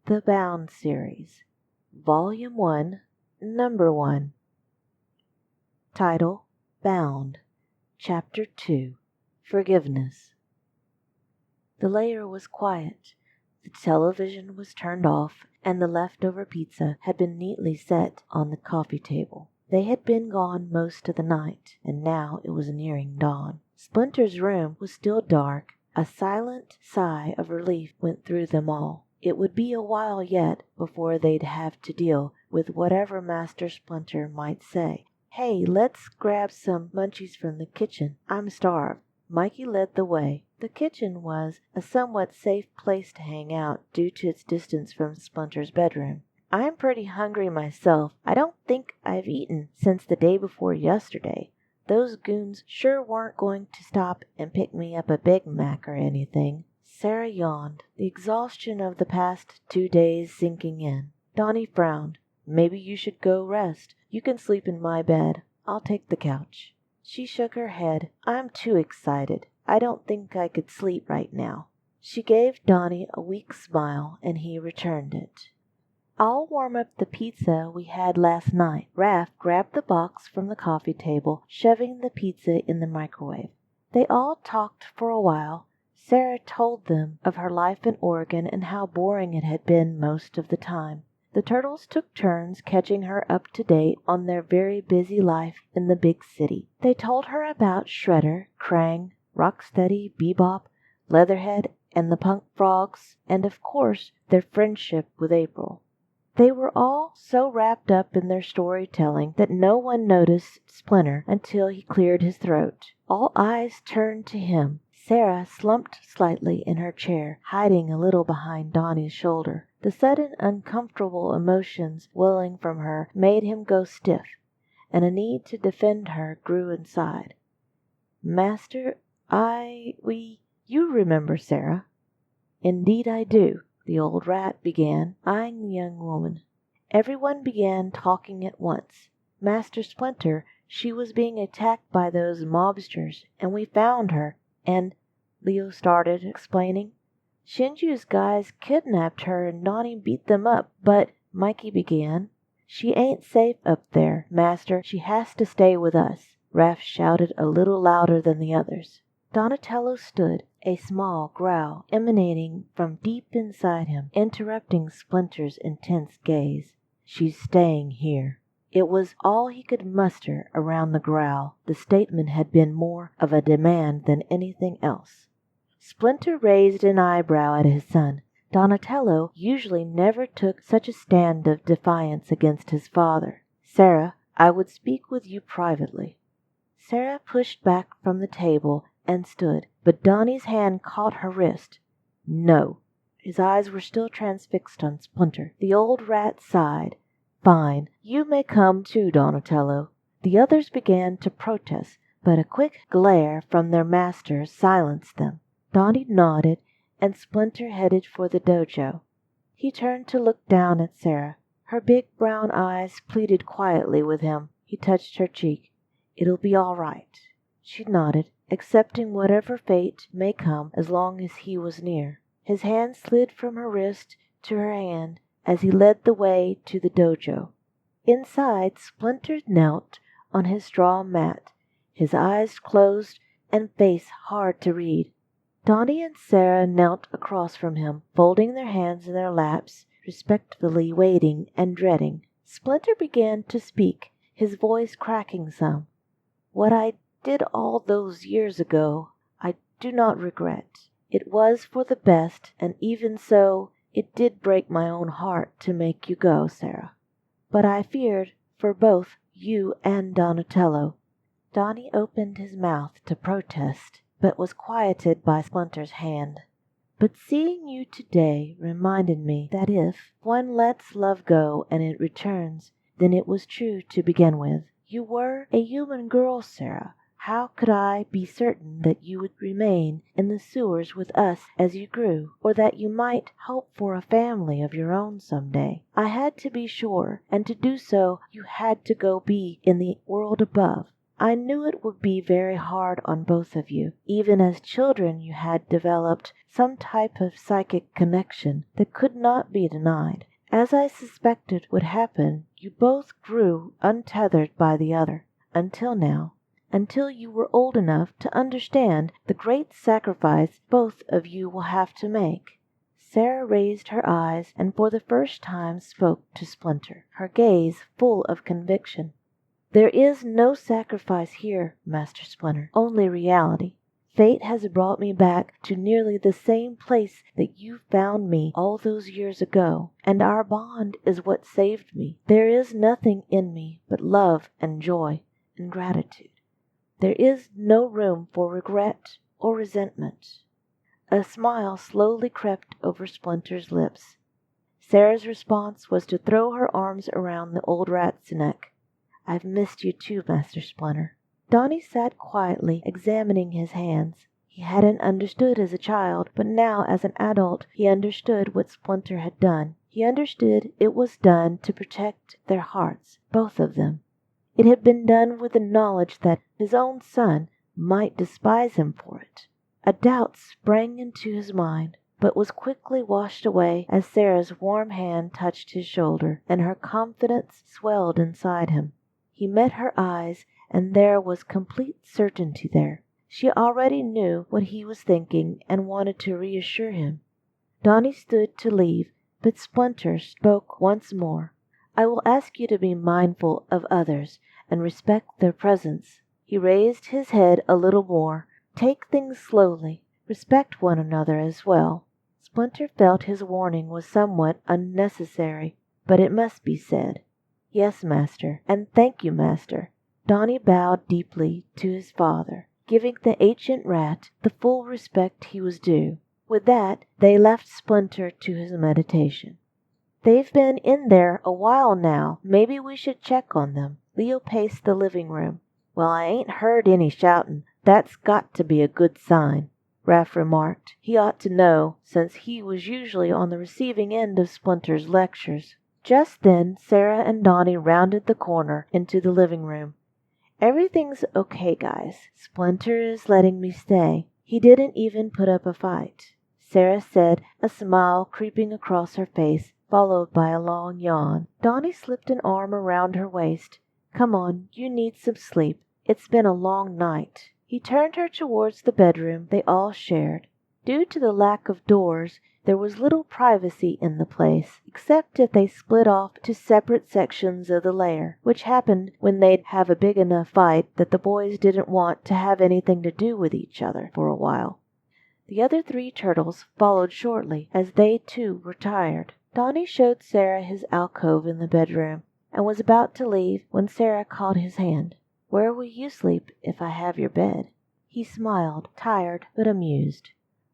The Bound Series, Volume 1, Number 1. Title: Bound. Chapter 2, Forgiveness. The lair was quiet. The television was turned off, and the leftover pizza had been neatly set on the coffee table. They had been gone most of the night, and now it was nearing dawn. Splinter's room was still dark. A silent sigh of relief went through them all. It would be a while yet before they'd have to deal with whatever Master Splinter might say. "Hey, let's grab some munchies from the kitchen. I'm starved." Mikey led the way. The kitchen was a somewhat safe place to hang out due to its distance from Splinter's bedroom. "I'm pretty hungry myself. I don't think I've eaten since the day before yesterday. Those goons sure weren't going to stop and pick me up a Big Mac or anything." Sarah yawned, the exhaustion of the past 2 days sinking in. Donnie frowned. "Maybe you should go rest. You can sleep in my bed. I'll take the couch." She shook her head. "I'm too excited. I don't think I could sleep right now." She gave Donnie a weak smile, and he returned it. "I'll warm up the pizza we had last night." Raph grabbed the box from the coffee table, shoving the pizza in the microwave. They all talked for a while. Sarah told them of her life in Oregon and how boring it had been most of the time. The Turtles took turns catching her up to date on their very busy life in the big city. They told her about Shredder, Krang, Rocksteady, Bebop, Leatherhead, and the Punk Frogs, and of course their friendship with April. They were all so wrapped up in their storytelling that no one noticed Splinter until he cleared his throat. All eyes turned to him. Sarah slumped slightly in her chair, hiding a little behind Donnie's shoulder. The sudden uncomfortable emotions welling from her made him go stiff, and a need to defend her grew inside. "Master, you remember Sarah." "Indeed I do," the old rat began, eyeing the young woman. Everyone began talking at once. "Master Splinter, she was being attacked by those mobsters, and we found her, and," Leo started explaining, "Shinju's guys kidnapped her and Donnie beat them up, but," Mikey began. "She ain't safe up there, Master. She has to stay with us," Raph shouted a little louder than the others. Donatello stood, a small growl emanating from deep inside him, interrupting Splinter's intense gaze. "She's staying here." It was all he could muster around the growl. The statement had been more of a demand than anything else. Splinter raised an eyebrow at his son. Donatello usually never took such a stand of defiance against his father. "Sarah, I would speak with you privately." Sarah pushed back from the table and stood, but Donnie's hand caught her wrist. "No." His eyes were still transfixed on Splinter. The old rat sighed. "Fine. You may come too, Donatello." The others began to protest, but a quick glare from their master silenced them. Donnie nodded, and Splinter headed for the dojo. He turned to look down at Sarah. Her big brown eyes pleaded quietly with him. He touched her cheek. "It'll be all right." She nodded, accepting whatever fate may come as long as he was near. His hand slid from her wrist to her hand as he led the way to the dojo. Inside, Splinter knelt on his straw mat, his eyes closed and face hard to read. Donnie and Sarah knelt across from him, folding their hands in their laps, respectfully waiting and dreading. Splinter began to speak, his voice cracking some. "What I did all those years ago, I do not regret. It was for the best, and even so, it did break my own heart to make you go, Sarah. But I feared for both you and Donatello." Donnie opened his mouth to protest, but was quieted by Splinter's hand. "But seeing you today reminded me that if one lets love go and it returns, then it was true to begin with. You were a human girl, Sarah. How could I be certain that you would remain in the sewers with us as you grew, or that you might hope for a family of your own some day? I had to be sure, and to do so you had to go be in the world above. I knew it would be very hard on both of you. Even as children you had developed some type of psychic connection that could not be denied. As I suspected would happen, you both grew untethered by the other, until now, until you were old enough to understand the great sacrifice both of you will have to make. Sarah raised her eyes and for the first time spoke to Splinter, her gaze full of conviction. There is no sacrifice here, Master Splinter, only reality. Fate has brought me back to nearly the same place that you found me all those years ago, and our bond is what saved me. There is nothing in me but love and joy and gratitude. There is no room for regret or resentment. A smile slowly crept over Splinter's lips. Sarah's response was to throw her arms around the old rat's neck. I've missed you too, Master Splinter. Donnie sat quietly examining his hands. He hadn't understood as a child, but now as an adult he understood what Splinter had done. He understood it was done to protect their hearts, both of them. It had been done with the knowledge that his own son might despise him for it. A doubt sprang into his mind, but was quickly washed away as Sarah's warm hand touched his shoulder, and her confidence swelled inside him. He met her eyes, and there was complete certainty there. She already knew what he was thinking and wanted to reassure him. Donnie stood to leave, but Splinter spoke once more. I will ask you to be mindful of others and respect their presence. He raised his head a little more. Take things slowly. Respect one another as well. Splinter felt his warning was somewhat unnecessary, but it must be said. Yes, Master, and thank you, Master. Donnie bowed deeply to his father, giving the ancient rat the full respect he was due. With that, they left Splinter to his meditation. They've been in there a while now. Maybe we should check on them. Leo paced the living room. Well, I ain't heard any shouting. That's got to be a good sign, Raph remarked. He ought to know, since he was usually on the receiving end of Splinter's lectures. Just then, Sarah and Donnie rounded the corner into the living room. Everything's okay, guys. Splinter is letting me stay. He didn't even put up a fight, Sarah said, a smile creeping across her face, followed by a long yawn. Donnie slipped an arm around her waist. Come on, you need some sleep. It's been a long night. He turned her towards the bedroom they all shared. Due to the lack of doors, there was little privacy in the place, except if they split off to separate sections of the lair, which happened when they'd have a big enough fight that the boys didn't want to have anything to do with each other for a while. The other 3 turtles followed shortly, as they too were tired. Donnie showed Sarah his alcove in the bedroom, and was about to leave when Sarah caught his hand. Where will you sleep if I have your bed? He smiled, tired but amused.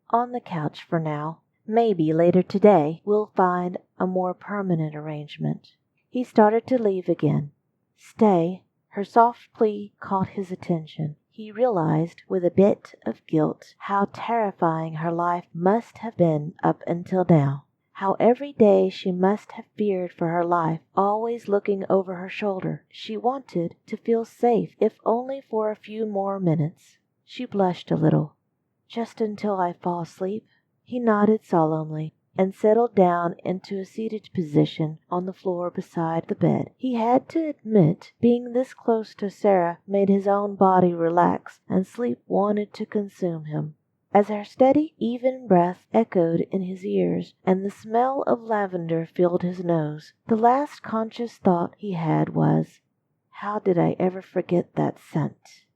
On the couch for now. Maybe later today we'll find a more permanent arrangement. He started to leave again. Stay. Her soft plea caught his attention. He realized with a bit of guilt how terrifying her life must have been up until now. How every day she must have feared for her life, always looking over her shoulder. She wanted to feel safe, if only for a few more minutes. She blushed a little. Just until I fall asleep? He nodded solemnly and settled down into a seated position on the floor beside the bed. He had to admit, being this close to Sarah made his own body relax, and sleep wanted to consume him. As her steady, even breath echoed in his ears, and the smell of lavender filled his nose, the last conscious thought he had was, how did I ever forget that scent?